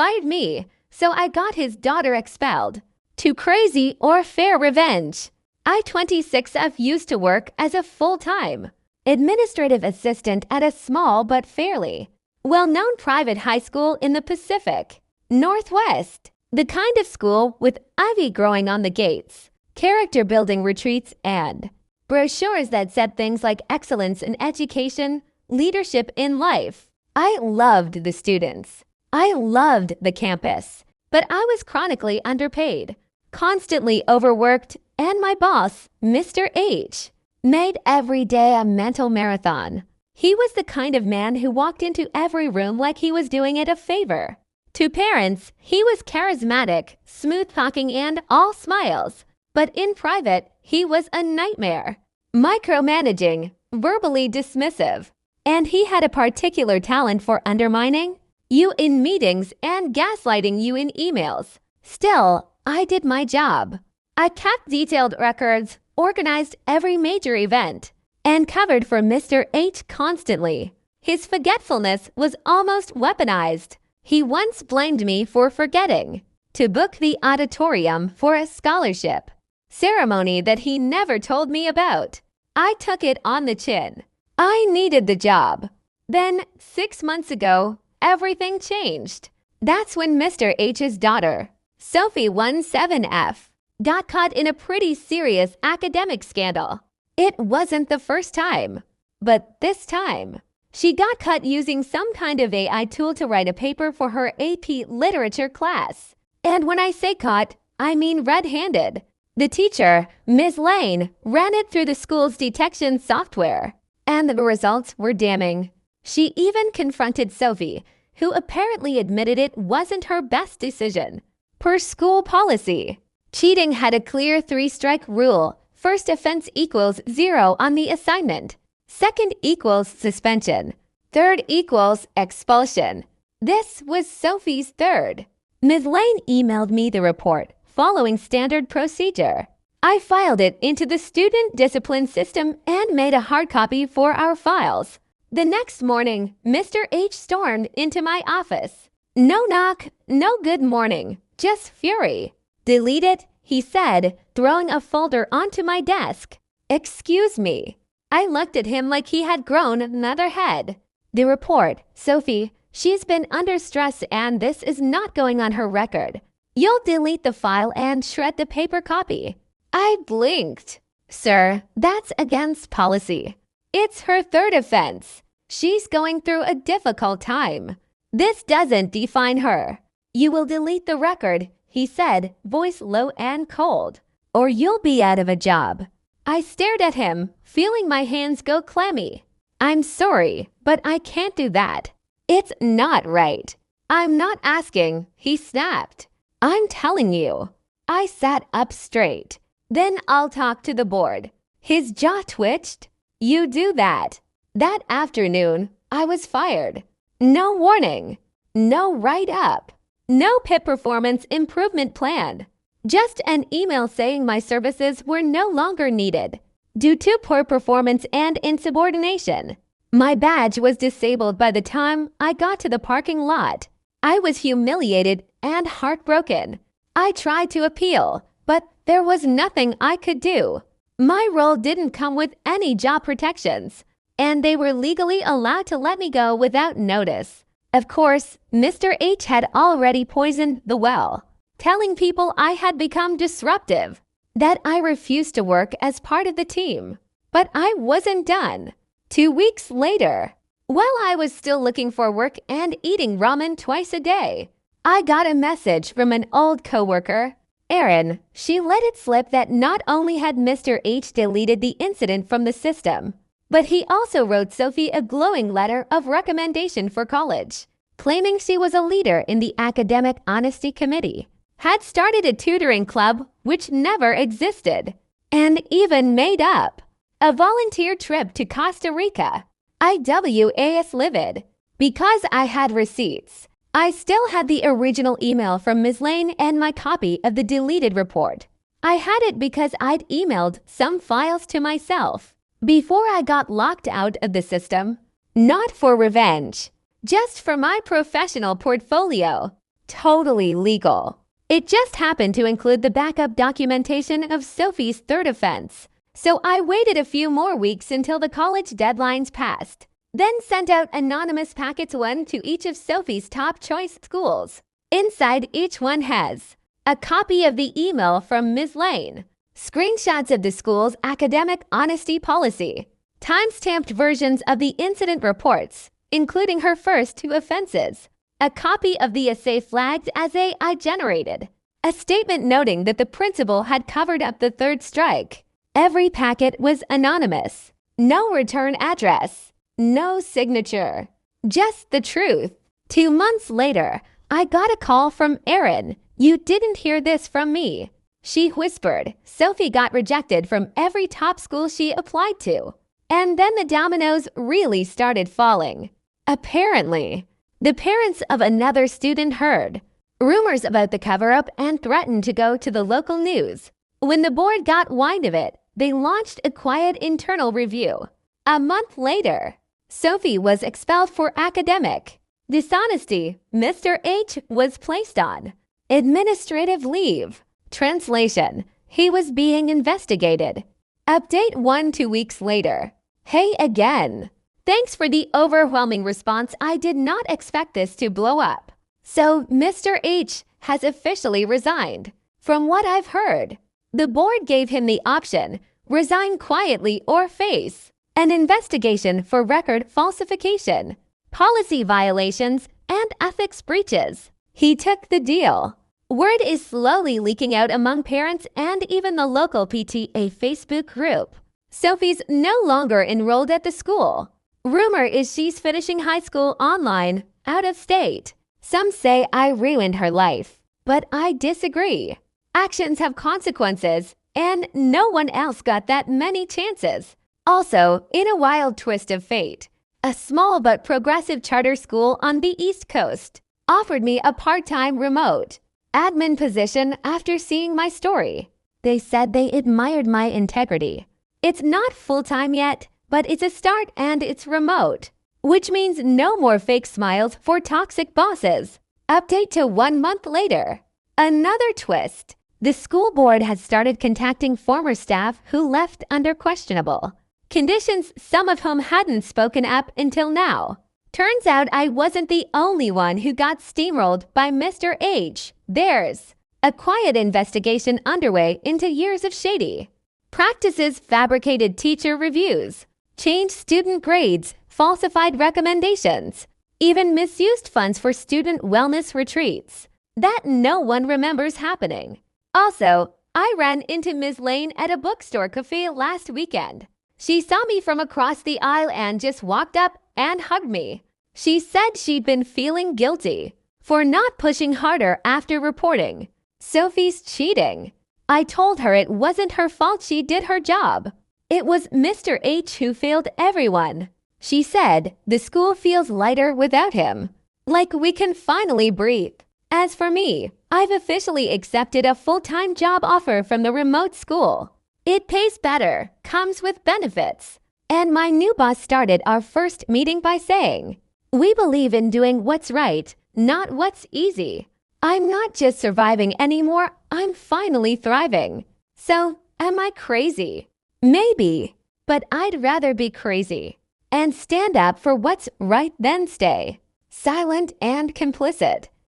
fired me, so I got his daughter expelled. Too crazy or fair revenge? I, 26F, used to work as a full-time administrative assistant at a small but fairly well-known private high school in the Pacific Northwest. The kind of school with ivy growing on the gates, character-building retreats, and brochures that said things like excellence in education, leadership in life. I loved the students. I loved the campus. But I was chronically underpaid, constantly overworked, and my boss, Mr. H, made every day a mental marathon. He was the kind of man who walked into every room like he was doing it a favor. To parents, he was charismatic, smooth-talking, and all smiles. But in private, he was a nightmare. Micromanaging, verbally dismissive. And he had a particular talent for undermining you in meetings and gaslighting you in emails. Still, I did my job. I kept detailed records, organized every major event, and covered for Mr. H constantly. His forgetfulness was almost weaponized. He once blamed me for forgetting to book the auditorium for a scholarship ceremony that he never told me about. I took it on the chin. I needed the job. Then, 6 months ago, everything changed. That's when Mr. H's daughter, Sophie 17F, got caught in a pretty serious academic scandal. It wasn't the first time, but this time, she got caught using some kind of AI tool to write a paper for her AP literature class. And when I say caught, I mean red-handed. The teacher, Ms. Lane, ran it through the school's detection software, and the results were damning. She even confronted Sophie, who apparently admitted it wasn't her best decision. Per school policy, cheating had a clear 3-strike rule. First offense equals 0 on the assignment. Second equals suspension. Third equals expulsion. This was Sophie's third. Ms. Lane emailed me the report, following standard procedure. I filed it into the student discipline system and made a hard copy for our files. The next morning, Mr. H stormed into my office. No knock, no good morning, just fury. Delete it, he said, throwing a folder onto my desk. Excuse me. I looked at him like he had grown another head. The report, Sophie, she's been under stress and this is not going on her record. You'll delete the file and shred the paper copy. I blinked. Sir, that's against policy. It's her third offense. She's going through a difficult time. This doesn't define her. You will delete the record, he said, voice low and cold, or you'll be out of a job. I stared at him, feeling my hands go clammy. I'm sorry, but I can't do that. It's not right. I'm not asking, he snapped. I'm telling you. I sat up straight. Then I'll talk to the board. His jaw twitched. You do that. That afternoon, I was fired. No warning. No write-up. No PIP performance improvement plan. Just an email saying my services were no longer needed due to poor performance and insubordination. My badge was disabled by the time I got to the parking lot. I was humiliated and heartbroken. I tried to appeal, but there was nothing I could do. My role didn't come with any job protections, and they were legally allowed to let me go without notice. Of course, Mr. H had already poisoned the well, telling people I had become disruptive, that I refused to work as part of the team. But I wasn't done. 2 weeks later, while I was still looking for work and eating ramen twice a day, I got a message from an old coworker, Erin. She let it slip that not only had Mr. H deleted the incident from the system, but he also wrote Sophie a glowing letter of recommendation for college, claiming she was a leader in the Academic Honesty Committee, had started a tutoring club which never existed, and even made up a volunteer trip to Costa Rica. I was livid. Because I had receipts, I still had the original email from Ms. Lane and my copy of the deleted report. I had it because I'd emailed some files to myself before I got locked out of the system. Not for revenge, just for my professional portfolio. totally legal. It just happened to include the backup documentation of Sophie's third offense. So I waited a few more weeks until the college deadlines passed, then sent out anonymous packets, one to each of Sophie's top choice schools. Inside each one has a copy of the email from Ms. Lane, screenshots of the school's academic honesty policy, time-stamped versions of the incident reports, including her first 2 offenses, a copy of the essay flagged as AI generated, a statement noting that the principal had covered up the third strike. Every packet was anonymous. No return address. No signature. Just the truth. 2 months later, I got a call from Erin. "You didn't hear this from me." She whispered. Sophie got rejected from every top school she applied to. And then the dominoes really started falling. Apparently, the parents of another student heard rumors about the cover-up and threatened to go to the local news. When the board got wind of it, they launched a quiet internal review. A month later, Sophie was expelled for academic dishonesty. Mr. H was placed on administrative leave. Translation: he was being investigated. Update 1-2 weeks later. Hey again. Thanks for the overwhelming response. I did not expect this to blow up. So Mr. H has officially resigned. From what I've heard, the board gave him the option: resign quietly or face an investigation for record falsification, policy violations, and ethics breaches. He took the deal. Word is slowly leaking out among parents and even the local PTA Facebook group. Sophie's no longer enrolled at the school. Rumor is she's finishing high school online, out of state. Some say I ruined her life, but I disagree. Actions have consequences, and no one else got that many chances. Also, in a wild twist of fate, a small but progressive charter school on the East Coast offered me a part-time remote admin position after seeing my story. They said they admired my integrity. It's not full-time yet, but it's a start and it's remote, which means no more fake smiles for toxic bosses. Update to 1 month later. Another twist. The school board has started contacting former staff who left under questionable conditions, some of whom hadn't spoken up until now. Turns out I wasn't the only one who got steamrolled by Mr. H. There's a quiet investigation underway into years of shady practices, fabricated teacher reviews, changed student grades, falsified recommendations, even misused funds for student wellness retreats that no one remembers happening. Also, I ran into Ms. Lane at a bookstore cafe last weekend. She saw me from across the aisle and just walked up and hugged me. She said she'd been feeling guilty for not pushing harder after reporting Sophie's cheating. I told her it wasn't her fault, she did her job. It was Mr. H who failed everyone. She said the school feels lighter without him, like we can finally breathe. As for me, I've officially accepted a full-time job offer from the remote school. It pays better, comes with benefits. And my new boss started our first meeting by saying, "We believe in doing what's right, not what's easy." I'm not just surviving anymore, I'm finally thriving. So, am I crazy? Maybe, but I'd rather be crazy and stand up for what's right than stay silent and complicit.